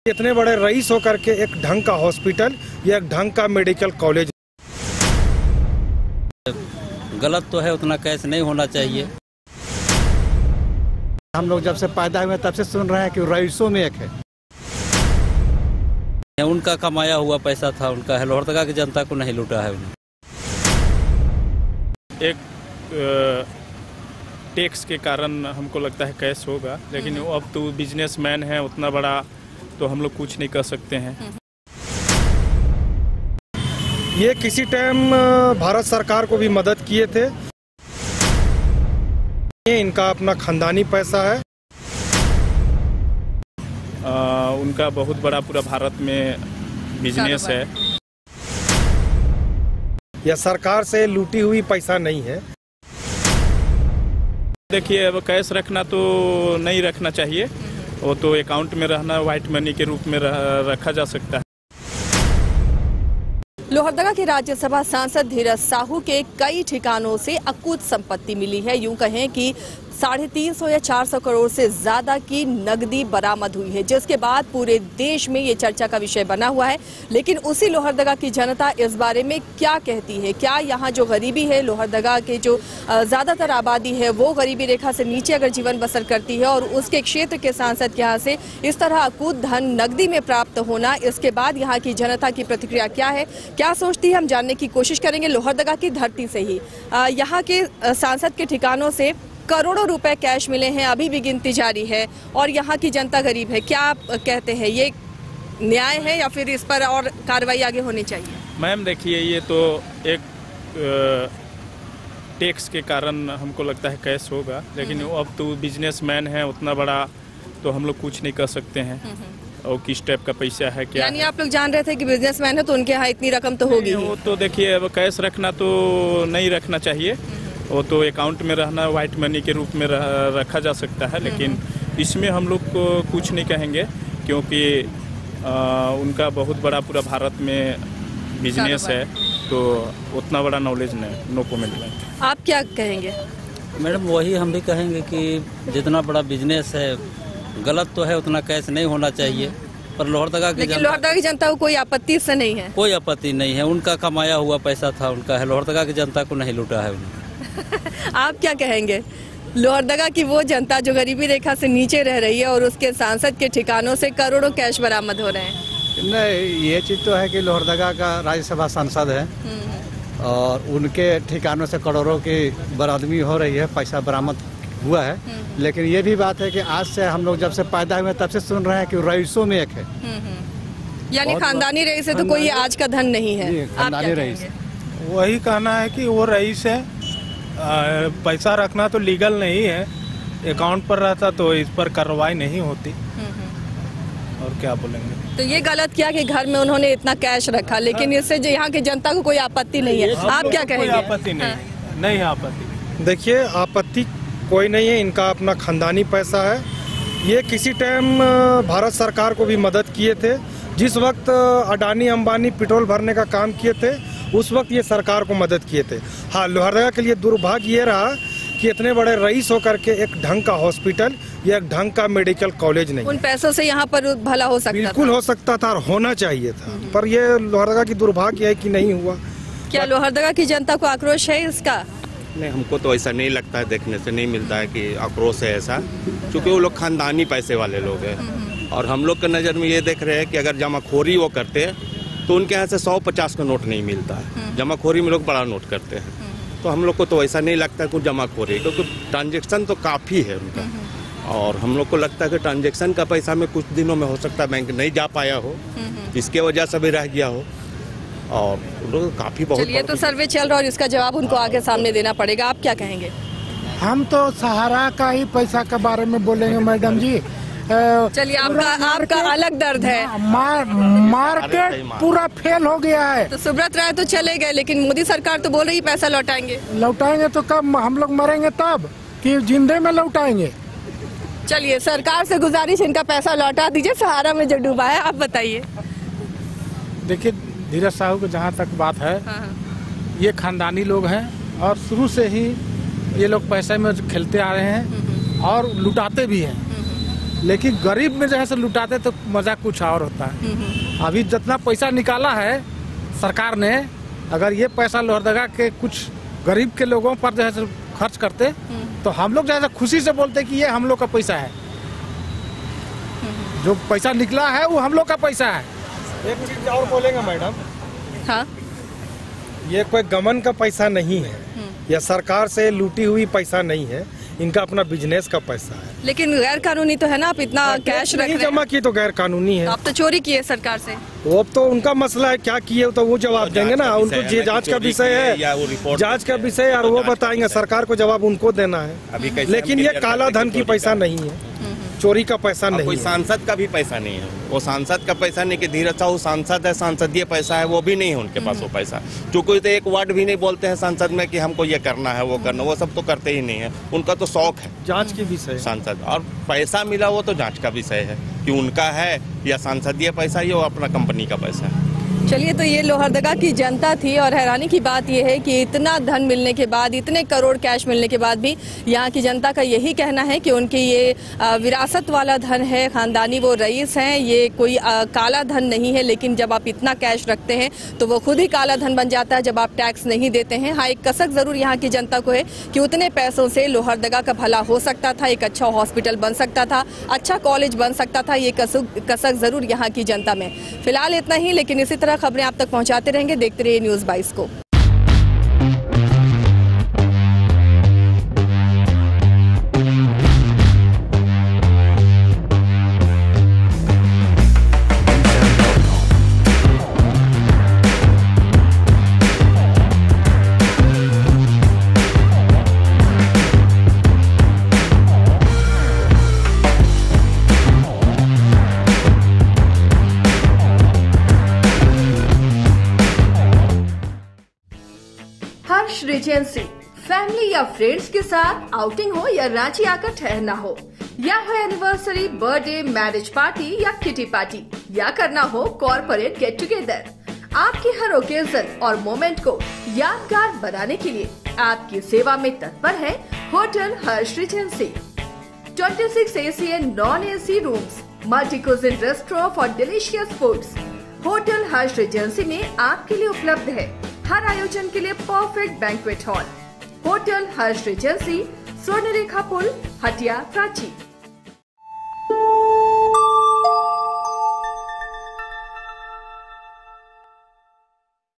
इतने बड़े रईस होकर के एक ढंग का हॉस्पिटल या एक ढंग का मेडिकल कॉलेज गलत तो है, उतना कैश नहीं होना चाहिए। हम लोग जब से पैदा हुए तब से सुन रहे हैं कि रईसों में एक है। उनका कमाया हुआ पैसा था, उनका है। लोहरदगा की जनता को नहीं लूटा है उन्हें। एक टैक्स के कारण हमको लगता है कैश होगा, लेकिन अब तो बिजनेसमैन है उतना बड़ा, तो हम लोग कुछ नहीं कर सकते हैं। ये किसी टाइम भारत सरकार को भी मदद किए थे। इनका अपना खानदानी पैसा है। उनका बहुत बड़ा पूरा भारत में बिजनेस है। यह सरकार से लूटी हुई पैसा नहीं है। देखिए, अब कैश रखना तो नहीं रखना चाहिए, वो तो अकाउंट में रहना, व्हाइट मनी के रूप में रखा जा सकता है। लोहरदगा के राज्यसभा सांसद धीरज साहू के कई ठिकानों से अकूत संपत्ति मिली है। यूं कहें कि 350 या 400 करोड़ से ज्यादा की नकदी बरामद हुई है, जिसके बाद पूरे देश में ये चर्चा का विषय बना हुआ है। लेकिन उसी लोहरदगा की जनता इस बारे में क्या कहती है? क्या यहाँ जो गरीबी है, लोहरदगा के जो ज्यादातर आबादी है वो गरीबी रेखा से नीचे अगर जीवन बसर करती है, और उसके क्षेत्र के सांसद के यहाँ से इस तरह अकूत धन नकदी में प्राप्त होना, इसके बाद यहाँ की जनता की प्रतिक्रिया क्या है, क्या सोचती है, हम जानने की कोशिश करेंगे लोहरदगा की धरती से ही। यहाँ के सांसद के ठिकानों से करोड़ों रुपए कैश मिले हैं, अभी भी गिनती जारी है, और यहाँ की जनता गरीब है। क्या आप कहते हैं, ये न्याय है या फिर इस पर और कार्रवाई आगे होनी चाहिए? मैम देखिए, ये तो एक टैक्स के कारण हमको लगता है कैश होगा, लेकिन अब तो बिजनेसमैन है उतना बड़ा, तो हम लोग कुछ नहीं कर सकते हैं। और किस टाइप का पैसा है, क्या यानी आप लोग जान रहे थे कि बिजनेसमैन है तो उनके यहाँ इतनी रकम तो होगी। वो तो देखिए, अब कैश रखना तो नहीं रखना चाहिए, वो तो अकाउंट में रहना, व्हाइट मनी के रूप में रखा जा सकता है। लेकिन इसमें हम लोग को कुछ नहीं कहेंगे, क्योंकि उनका बहुत बड़ा पूरा भारत में बिजनेस है, तो उतना बड़ा नॉलेज नहीं, नो कमेंट में। आप क्या कहेंगे? मैडम वही हम भी कहेंगे कि जितना बड़ा बिजनेस है, गलत तो है, उतना कैश नहीं होना चाहिए। पर लोहरदगा की लोहरदगा की जनता को कोई आपत्ति इससे नहीं है? कोई आपत्ति नहीं है। उनका कमाया हुआ पैसा था, उनका है। लोहरदगा की जनता को नहीं लूटा है उन्हें। आप क्या कहेंगे? लोहरदगा की वो जनता जो गरीबी रेखा से नीचे रह रही है और उसके सांसद के ठिकानों से करोड़ों कैश बरामद हो रहे हैं। नहीं, ये चीज़ तो है कि लोहरदगा का राज्यसभा सांसद है और उनके ठिकानों से करोड़ों की बरामदगी हो रही है, पैसा बरामद हुआ है। लेकिन ये भी बात है कि आज से हम लोग जब से पैदा हुए तब से सुन रहे हैं कि रईसों में एक है। यानी खानदानी रईस है, तो कोई आज का धन नहीं है। खानदानी रईस, वही कहना है कि वो रईस है। पैसा रखना तो लीगल नहीं है, अकाउंट पर रहता तो इस पर कार्रवाई नहीं होती। और क्या बोलेंगे? तो ये गलत किया कि घर में उन्होंने इतना कैश रखा, लेकिन इससे जो यहाँ की जनता को कोई आपत्ति नहीं है। आप क्या कहेंगे? कोई आपत्ति नहीं, नहीं आपत्ति। देखिए, आपत्ति कोई नहीं है। इनका अपना खानदानी पैसा है। ये किसी टाइम भारत सरकार को भी मदद किए थे। जिस वक्त अडानी अंबानी पेट्रोल भरने का काम किए थे, उस वक्त ये सरकार को मदद किए थे। हाँ, लोहरदगा के लिए दुर्भाग्य ये रहा कि इतने बड़े रईस होकर के एक ढंग का हॉस्पिटल या एक ढंग का मेडिकल कॉलेज नहीं। उन पैसों से यहाँ पर भला हो सकता था। बिल्कुल हो सकता था और होना चाहिए था, पर ये लोहरदगा की दुर्भाग्य है कि नहीं हुआ। क्या लोहरदगा की जनता को आक्रोश है इसका? नहीं, हमको तो ऐसा नहीं लगता है, देखने से नहीं मिलता है कि आक्रोश है ऐसा, क्योंकि वो लोग खानदानी पैसे वाले लोग हैं। और हम लोग के नज़र में ये देख रहे हैं कि अगर जमाखोरी वो करते तो उनके यहाँ से 100-50 का नोट नहीं मिलता है। जमाखोरी में लोग बड़ा नोट करते हैं, तो हम लोग को तो ऐसा नहीं लगता है कुछ जमाखोरी, क्योंकि ट्रांजेक्शन तो काफ़ी है उनका। और हम लोग को लगता है कि ट्रांजेक्शन का पैसा में कुछ दिनों में हो सकता है बैंक नहीं जा पाया हो, इसके वजह से भी रह गया हो। और लोग काफ़ी बहुत ये तो सर्वे चल रहा है और इसका जवाब उनको आगे सामने देना पड़ेगा। आप क्या कहेंगे? हम तो सहारा का ही पैसा के बारे में बोलेंगे मैडम जी। चलिए, आपका अलग दर्द है। मार्केट पूरा फेल हो गया है। तो सुब्रत राय तो चले गए, लेकिन मोदी सरकार तो बोल रही पैसा लौटाएंगे। लौटाएंगे तो कब हम लोग मरेंगे तब, कि जिंदे में लौटाएंगे? चलिए, सरकार से गुजारिश, इनका पैसा लौटा दीजिए, सहारा में जो डूबा है। आप बताइए। देखिए, धीरज साहू को जहाँ तक बात है, ये खानदानी लोग हैं और शुरू से ही ये लोग पैसे में खेलते आ रहे हैं और लुटाते भी हैं। लेकिन गरीब में जैसे लुटाते तो मजा कुछ और होता है। अभी जितना पैसा निकाला है सरकार ने, अगर ये पैसा लोहरदगा के कुछ गरीब के लोगों पर जैसे खर्च करते तो हम लोग जैसे खुशी से बोलते कि ये हम लोग का पैसा है, जो पैसा निकला है वो हम लोग का पैसा है। एक चीज और बोलेंगे मैडम, हाँ, ये कोई गमन का पैसा नहीं है, या सरकार से लूटी हुई पैसा नहीं है, इनका अपना बिजनेस का पैसा है। लेकिन गैर कानूनी तो है ना, आप इतना कैश रख नहीं रहे जमा हैं। की तो गैर कानूनी है। आप तो चोरी किए सरकार से। तो अब तो उनका मसला है, क्या किए तो वो जवाब देंगे ना, उनको जांच का विषय है, जांच का विषय और वो बताएंगे, सरकार को जवाब उनको देना है। लेकिन ये काला धन की पैसा नहीं है, चोरी का पैसा नहीं कोई है। सांसद का भी पैसा नहीं है, वो सांसद का पैसा नहीं कि धीरज साहू सांसद है, सांसदीय पैसा है, वो भी नहीं है उनके पास वो पैसा। जो कोई तो एक वर्ड भी नहीं बोलते हैं संसद में कि हमको ये करना है वो करना, वो सब तो करते ही नहीं है। उनका तो शौक है जांच की विषय सांसद, और पैसा मिला वो तो जांच का विषय है कि उनका है या सांसदीय पैसा, ये वो अपना कंपनी का पैसा है। चलिए, तो ये लोहरदगा की जनता थी और हैरानी की बात यह है कि इतना धन मिलने के बाद, इतने करोड़ कैश मिलने के बाद भी यहाँ की जनता का यही कहना है कि उनके ये विरासत वाला धन है, खानदानी वो रईस हैं, ये कोई काला धन नहीं है। लेकिन जब आप इतना कैश रखते हैं तो वो खुद ही काला धन बन जाता है जब आप टैक्स नहीं देते हैं। हाँ, एक कसक जरूर यहाँ की जनता को है कि उतने पैसों से लोहरदगा का भला हो सकता था, एक अच्छा हॉस्पिटल बन सकता था, अच्छा कॉलेज बन सकता था, ये कसक जरूर यहाँ की जनता में। फिलहाल इतना ही, लेकिन इसी तरह खबरें आप तक पहुंचाते रहेंगे। देखते रहिए न्यूज़ 22 को। हर्ष रिजेंसी, फैमिली या फ्रेंड्स के साथ आउटिंग हो या रांची आकर ठहरना हो, या हो एनिवर्सरी, बर्थडे, मैरिज पार्टी या किटी पार्टी, या करना हो कॉर्पोरेट गेट टुगेदर, आपकी हर ओकेजन और मोमेंट को यादगार बनाने के लिए आपकी सेवा में तत्पर है hotel Harsh Regency. 26 AC and non AC rooms, multi cuisine restaurant for delicious foods. Hotel Harsh Regency में आपके लिए उपलब्ध है हर आयोजन के लिए परफेक्ट बैंक्वेट हॉल। होटल हर्ष रिजेंसी, स्वर्णरेखा पुल, हटिया, रांची।